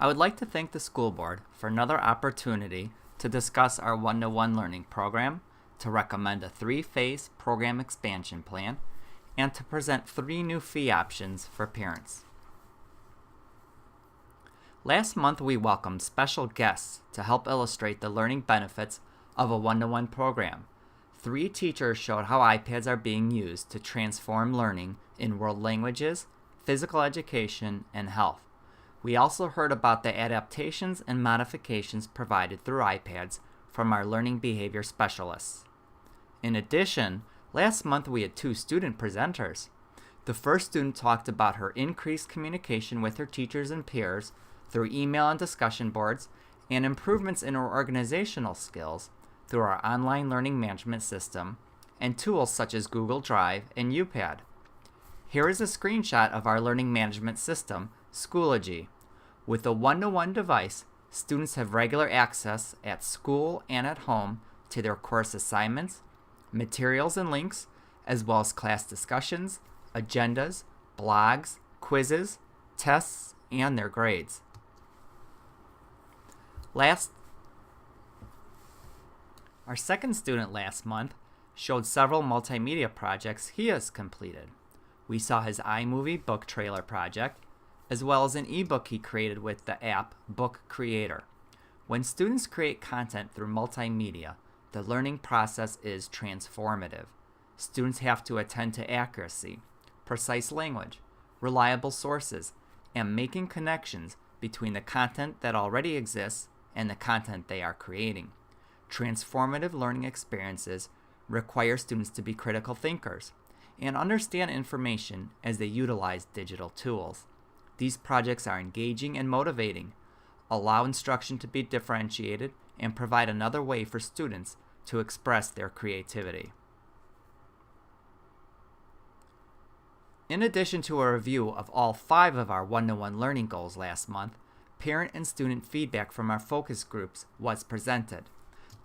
I would like to thank the school board for another opportunity to discuss our one-to-one learning program, to recommend a 3-phase program expansion plan, and to present 3 new fee options for parents. Last month we welcomed special guests to help illustrate the learning benefits of a one-to-one program. 3 teachers showed how iPads are being used to transform learning in world languages, physical education, and health. We also heard about the adaptations and modifications provided through iPads from our learning behavior specialists. In addition, last month we had 2 student presenters. The first student talked about her increased communication with her teachers and peers through email and discussion boards, and improvements in her organizational skills through our online learning management system and tools such as Google Drive and UPad. Here is a screenshot of our learning management system, Schoology. With a one-to-one device, students have regular access at school and at home to their course assignments, materials and links, as well as class discussions, agendas, blogs, quizzes, tests, and their grades. Our second student last month showed several multimedia projects he has completed. We saw his iMovie book trailer project, as well as an ebook he created with the app Book Creator. When students create content through multimedia, the learning process is transformative. Students have to attend to accuracy, precise language, reliable sources, and making connections between the content that already exists and the content they are creating. Transformative learning experiences require students to be critical thinkers and understand information as they utilize digital tools. These projects are engaging and motivating, allow instruction to be differentiated, and provide another way for students to express their creativity. In addition to a review of all 5 of our one-to-one learning goals last month, parent and student feedback from our focus groups was presented.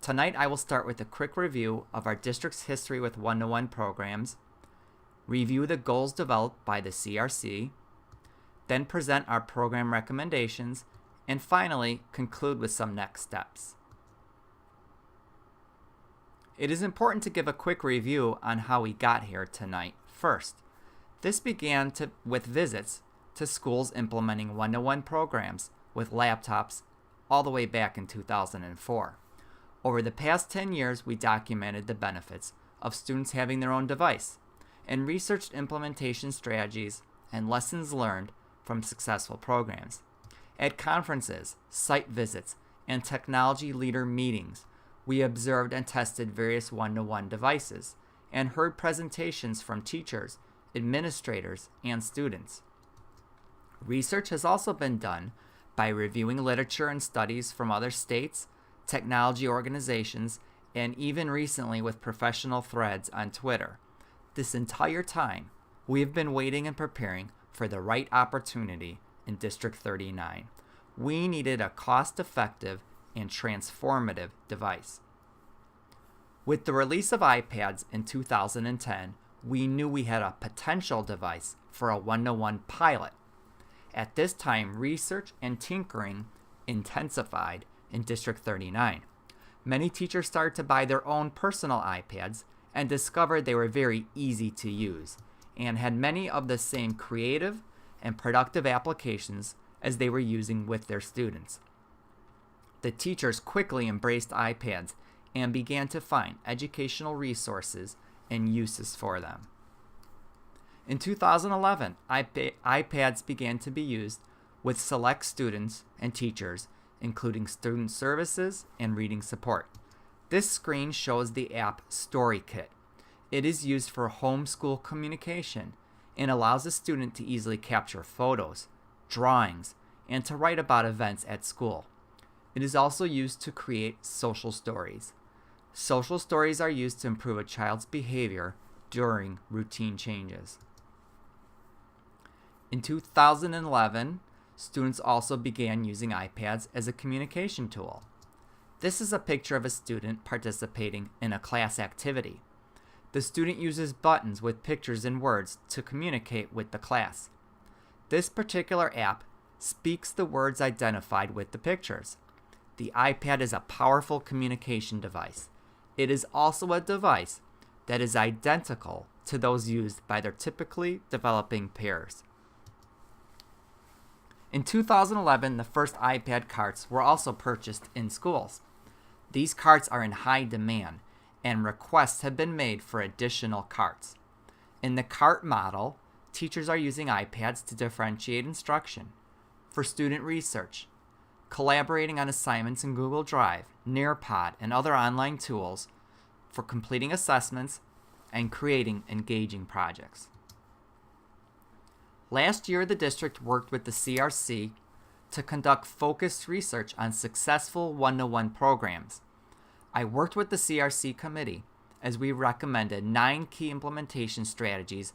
Tonight I will start with a quick review of our district's history with one-to-one programs, review the goals developed by the CRC, then present our program recommendations, and finally conclude with some next steps. It is important to give a quick review on how we got here tonight. First, this began with visits to schools implementing one-to-one programs with laptops all the way back in 2004. Over the past 10 years, we documented the benefits of students having their own device and researched implementation strategies and lessons learned from successful programs. At conferences, site visits, and technology leader meetings, we observed and tested various one-to-one devices and heard presentations from teachers, administrators, and students. Research has also been done by reviewing literature and studies from other states, technology organizations, and even recently with professional threads on Twitter. This entire time, we have been waiting and preparing for the right opportunity in District 39. We needed a cost-effective and transformative device. With the release of iPads in 2010, we knew we had a potential device for a one-to-one pilot. At this time, research and tinkering intensified in District 39. Many teachers started to buy their own personal iPads and discovered they were very easy to use and had many of the same creative and productive applications as they were using with their students. The teachers quickly embraced iPads and began to find educational resources and uses for them. In 2011, iPads began to be used with select students and teachers, including student services and reading support. This screen shows the app StoryKit. It is used for homeschool communication and allows a student to easily capture photos, drawings, and to write about events at school. It is also used to create social stories. Social stories are used to improve a child's behavior during routine changes. In 2011, students also began using iPads as a communication tool. This is a picture of a student participating in a class activity. The student uses buttons with pictures and words to communicate with the class. This particular app speaks the words identified with the pictures. The iPad is a powerful communication device. It is also a device that is identical to those used by their typically developing peers. In 2011, the first iPad carts were also purchased in schools. These carts are in high demand, and requests have been made for additional carts. In the cart model, teachers are using iPads to differentiate instruction, for student research, collaborating on assignments in Google Drive, Nearpod, and other online tools, for completing assessments, and creating engaging projects. Last year, the district worked with the CRC to conduct focused research on successful one-to-one programs. I worked with the CRC committee as we recommended 9 key implementation strategies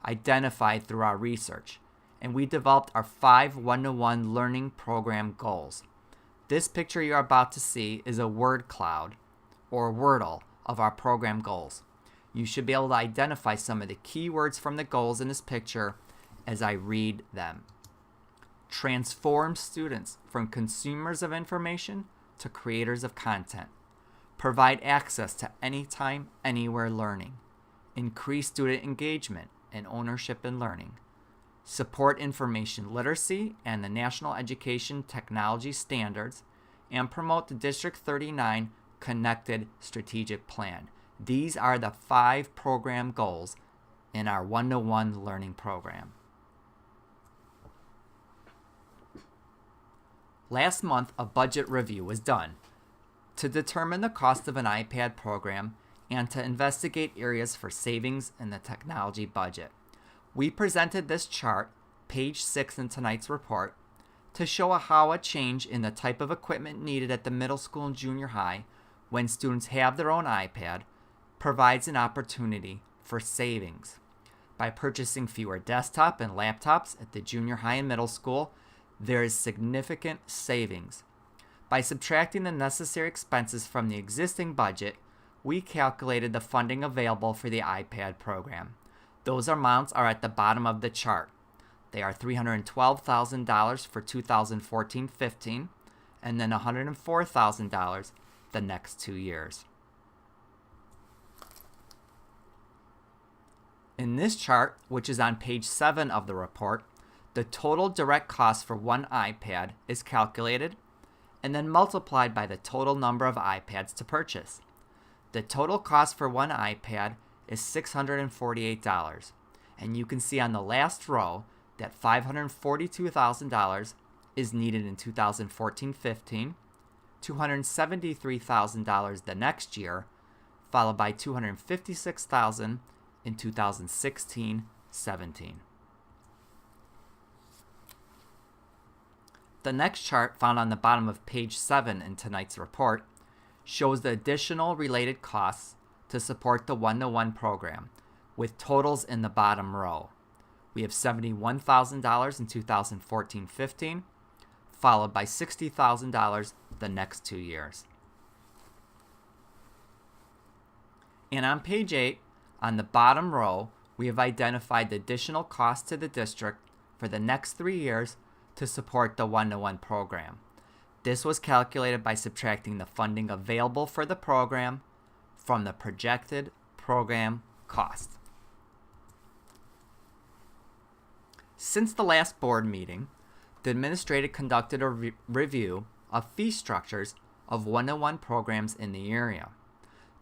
identified through our research, and we developed our 5 one-to-one learning program goals. This picture you're about to see is a word cloud, or Wordle, of our program goals. You should be able to identify some of the key words from the goals in this picture as I read them. Transform students from consumers of information to creators of content. Provide access to anytime, anywhere learning. Increase student engagement and ownership in learning. Support information literacy and the National Education Technology Standards, and promote the District 39 Connected Strategic Plan. These are the 5 program goals in our one-to-one learning program. Last month, a budget review was done to determine the cost of an iPad program and to investigate areas for savings in the technology budget. We presented this chart, page 6 in tonight's report, to show how a change in the type of equipment needed at the middle school and junior high when students have their own iPad provides an opportunity for savings. By purchasing fewer desktop and laptops at the junior high and middle school, there is significant savings. By subtracting the necessary expenses from the existing budget, we calculated the funding available for the iPad program. Those amounts are at the bottom of the chart. They are $312,000 for 2014-15, and then $104,000 the next 2 years. In this chart, which is on page 7 of the report, the total direct cost for one iPad is calculated and then multiplied by the total number of iPads to purchase. The total cost for one iPad is $648, and you can see on the last row that $542,000 is needed in 2014-15, $273,000 the next year, followed by $256,000 in 2016-17. The next chart, found on the bottom of page 7 in tonight's report, shows the additional related costs to support the one-to-one program, with totals in the bottom row. We have $71,000 in 2014-15, followed by $60,000 the next 2 years. And on page 8, on the bottom row, we have identified the additional costs to the district for the next 3 years to support the one-to-one program. This was calculated by subtracting the funding available for the program from the projected program cost. Since the last board meeting, the administrator conducted a review of fee structures of one-to-one programs in the area.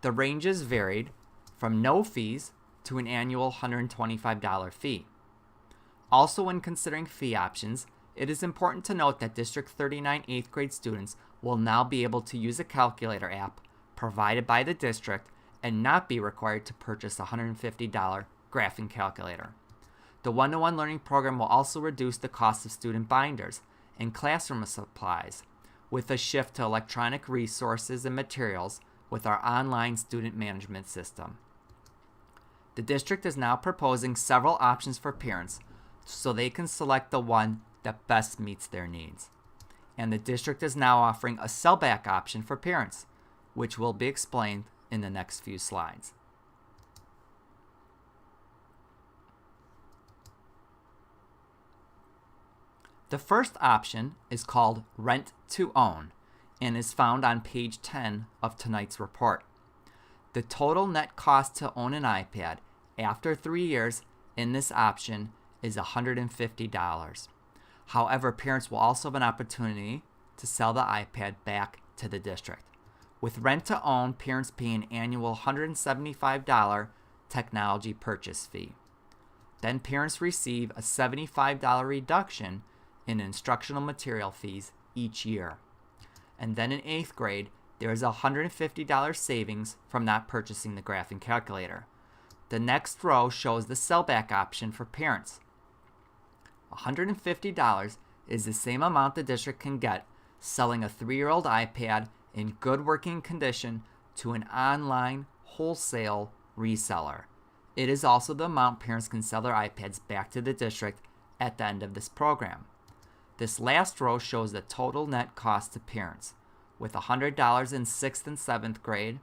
The ranges varied from no fees to an annual $125 fee. Also, when considering fee options, it is important to note that District 39 8th grade students will now be able to use a calculator app provided by the district and not be required to purchase a $150 graphing calculator. The one-to-one learning program will also reduce the cost of student binders and classroom supplies with a shift to electronic resources and materials with our online student management system. The district is now proposing several options for parents so they can select the one that best meets their needs. And the district is now offering a sellback option for parents, which will be explained in the next few slides. The first option is called Rent to Own and is found on page 10 of tonight's report. The total net cost to own an iPad after 3 years in this option is $150. However, parents will also have an opportunity to sell the iPad back to the district. With Rent to Own, parents pay an annual $175 technology purchase fee. Then parents receive a $75 reduction in instructional material fees each year. And then in 8th grade, there is a $150 savings from not purchasing the graphing calculator. The next row shows the sellback option for parents. $150 is the same amount the district can get selling a 3-year-old iPad in good working condition to an online wholesale reseller. It is also the amount parents can sell their iPads back to the district at the end of this program. This last row shows the total net cost to parents, with $100 in 6th and 7th grade,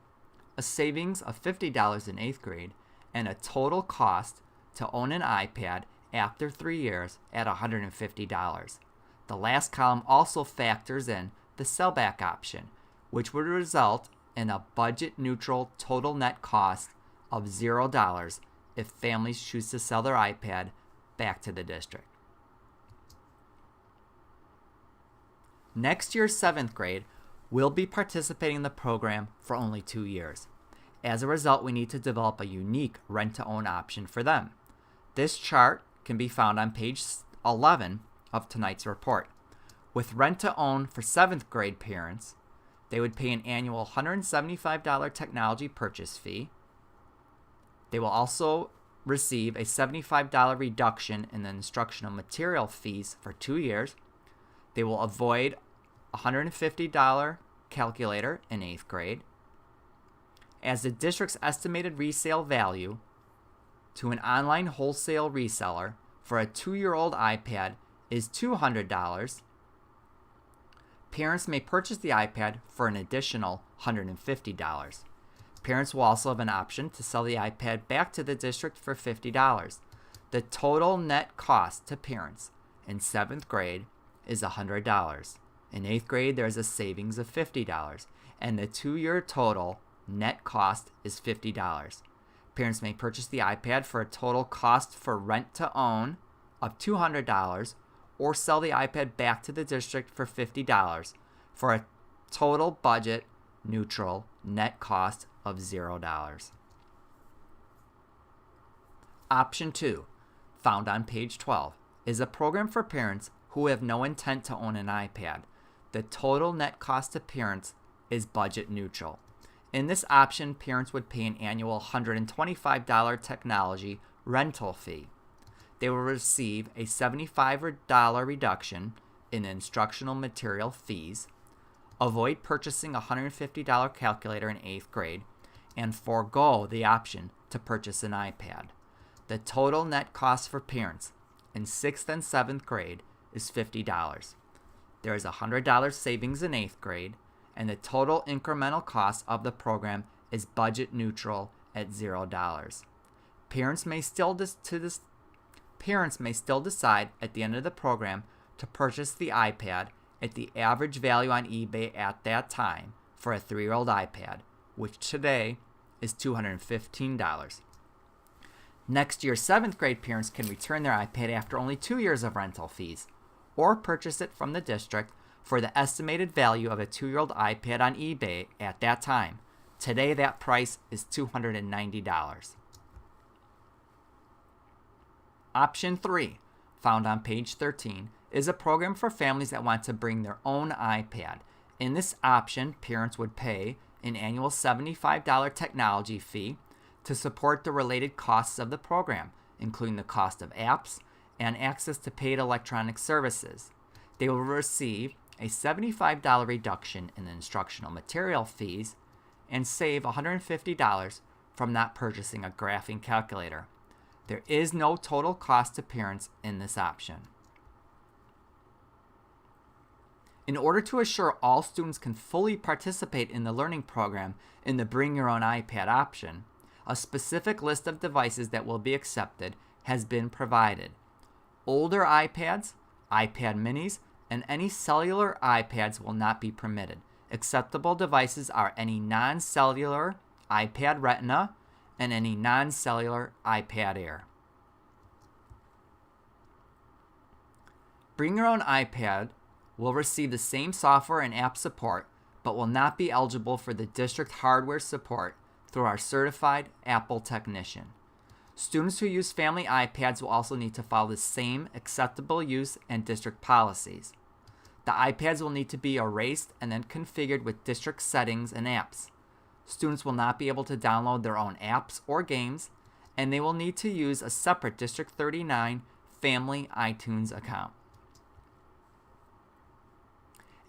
a savings of $50 in 8th grade, and a total cost to own an iPad after 3 years at $150. The last column also factors in the sellback option, which would result in a budget-neutral total net cost of $0 if families choose to sell their iPad back to the district. Next year's 7th grade will be participating in the program for only 2 years. As a result, we need to develop a unique rent-to-own option for them. This chart can be found on page 11 of tonight's report. With rent-to-own for 7th grade parents, they would pay an annual $175 technology purchase fee. They will also receive a $75 reduction in the instructional material fees for 2 years. They will avoid a $150 calculator in 8th grade. As the district's estimated resale value to an online wholesale reseller for a 2-year-old iPad is $200, parents may purchase the iPad for an additional $150. Parents will also have an option to sell the iPad back to the district for $50. The total net cost to parents in 7th grade is $100. In 8th grade, there is a savings of $50, and the 2-year total net cost is $50. Parents may purchase the iPad for a total cost for rent to own of $200 or sell the iPad back to the district for $50 for a total budget neutral net cost of $0. Option 2, found on page 12, is a program for parents who have no intent to own an iPad. The total net cost to parents is budget neutral. In this option, parents would pay an annual $125 technology rental fee. They will receive a $75 reduction in instructional material fees, avoid purchasing a $150 calculator in 8th grade, and forego the option to purchase an iPad. The total net cost for parents in 6th and 7th grade is $50. There is a $100 savings in 8th grade, and the total incremental cost of the program is budget neutral at $0. Parents may still decide at the end of the program to purchase the iPad at the average value on eBay at that time for a 3-year-old iPad, which today is $215. Next year, 7th grade parents can return their iPad after only 2 years of rental fees, or purchase it from the district for the estimated value of a 2-year-old iPad on eBay at that time. Today, that price is $290. Option 3, found on page 13, is a program for families that want to bring their own iPad. In this option, parents would pay an annual $75 technology fee to support the related costs of the program, including the cost of apps and access to paid electronic services. They will receive a $75 reduction in the instructional material fees and save $150 from not purchasing a graphing calculator. There is no total cost to parents in this option. In order to assure all students can fully participate in the learning program in the Bring Your Own iPad option, a specific list of devices that will be accepted has been provided. Older iPads iPad minis, and any cellular iPads will not be permitted. Acceptable devices are any non-cellular iPad Retina and any non-cellular iPad Air. Bring Your Own iPad will receive the same software and app support, but will not be eligible for the district hardware support through our certified Apple technician. Students who use family iPads will also need to follow the same acceptable use and district policies. The iPads will need to be erased and then configured with district settings and apps. Students will not be able to download their own apps or games, and they will need to use a separate District 39 Family iTunes account.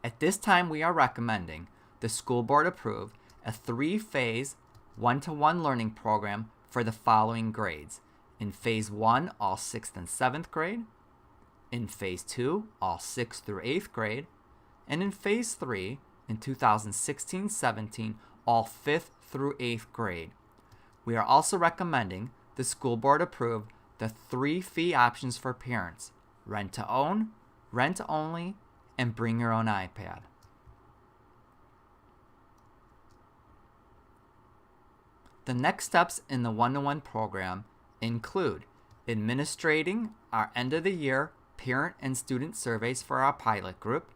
At this time, we are recommending the school board approve a 3-phase, 1-to-1 learning program for the following grades. In Phase 1, all 6th and 7th grade. In Phase 2, all 6th through 8th grade. And in Phase 3, in 2016-17, all 5th through 8th grade. We are also recommending the school board approve the 3 fee options for parents: rent-to-own, rent-only, and bring your own iPad. The next steps in the 1-to-1 program include administrating our end-of-the-year parent and student surveys for our pilot group,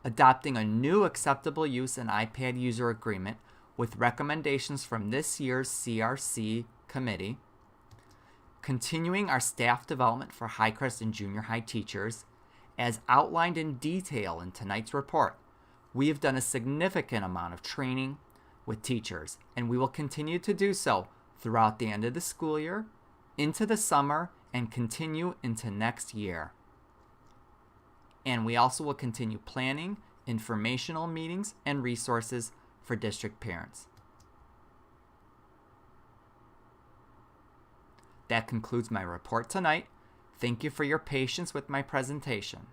adopting a new acceptable use and iPad user agreement with recommendations from this year's CRC committee, continuing our staff development for Highcrest and junior high teachers, as outlined in detail in tonight's report. We have done a significant amount of training with teachers, and we will continue to do so throughout the end of the school year, into the summer, and continue into next year. And we also will continue planning informational meetings and resources for district parents. That concludes my report tonight. Thank you for your patience with my presentation.